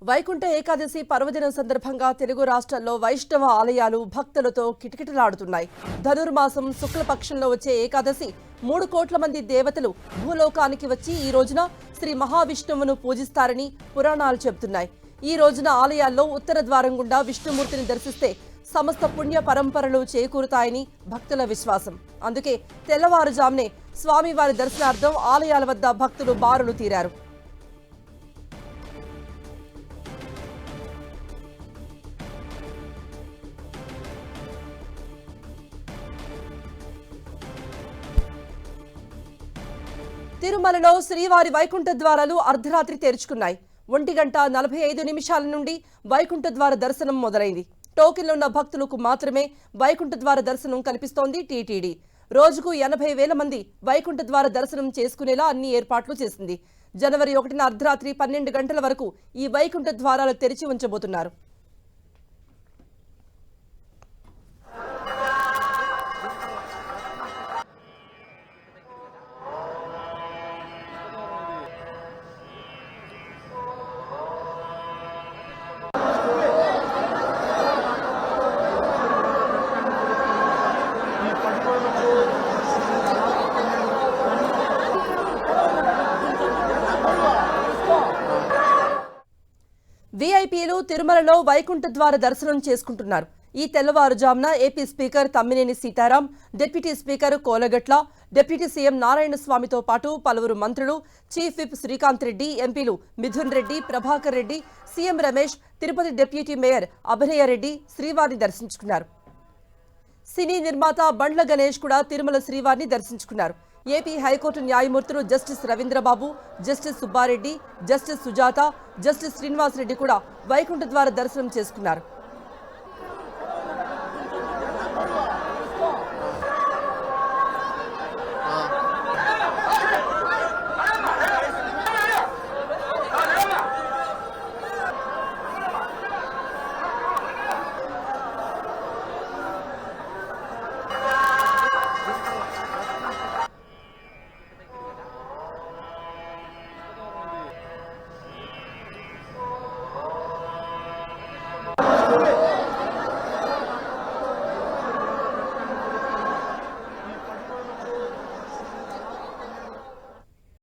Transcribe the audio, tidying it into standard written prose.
వైకుంఠ ఏకాదశి పర్వదినం సందర్భంగా తెలుగు రాష్ట్రాల్లో వైష్ణవ ఆలయాలు భక్తులతో కిటకిటలాడుతున్నాయి. ధనుర్మాసం శుక్లపక్షంలో వచ్చే ఏకాదశి 3 కోట్ల మంది దేవతలు భూలోకానికి వచ్చి ఈ రోజున శ్రీ మహావిష్ణువును పూజిస్తారని పురాణాలు చెబుతున్నాయి. ఈ రోజున ఆలయాల్లో ఉత్తర ద్వారం గుండా విష్ణుమూర్తిని దర్శిస్తే సమస్త పుణ్య పరంపరలు చేకూరుతాయని భక్తుల విశ్వాసం. అందుకే తెల్లవారుజామునే స్వామివారి దర్శనార్థం ఆలయాల వద్ద భక్తులు బారులు తీరారు. తిరుమలలో శ్రీవారి వైకుంఠ ద్వారాలు అర్ధరాత్రి తెరుచుకున్నాయి. 1:45 నుండి వైకుంఠ ద్వార దర్శనం మొదలైంది. టోకెన్లు ఉన్న భక్తులకు మాత్రమే వైకుంఠ ద్వార దర్శనం కల్పిస్తోంది టీటీడీ. రోజుకు 80,000 మంది వైకుంఠ ద్వార దర్శనం చేసుకునేలా అన్ని ఏర్పాట్లు చేసింది. జనవరి 1న అర్ధరాత్రి 12 గంటల వరకు ఈ వైకుంఠ ద్వారాలు తెరిచి ఉంచబోతున్నారు. వీఐపీలు తిరుమలలో వైకుంఠ ద్వార దర్శనం చేసుకుంటున్నారు. ఈ తెల్లవారుజామున AP speaker Tammineni Sitaram, deputy speaker Kolagatla, deputy CM Narayana స్వామితో పాటు పలువురు మంత్రులు, చీఫ్ విప్ శ్రీకాంత్ రెడ్డి, ఎంపీలు Mithun Reddy, Prabhakar Reddy, CM Ramesh, Tirupati deputy mayor Abhinaya Reddy శ్రీవారిని దర్శించుకున్నారు. సినీ నిర్మాత బండ్ల గణేష్ కూడా తిరుమల శ్రీవారిని దర్శించుకున్నారు. ఏపీ హైకోర్టు న్యాయమూర్తులు justice Ravindrababu, justice Subbareddy, justice Sujatha, justice Srinivas Reddy కూడా వైకుంఠ ద్వార దర్శనం చేసుకున్నారు. Okay.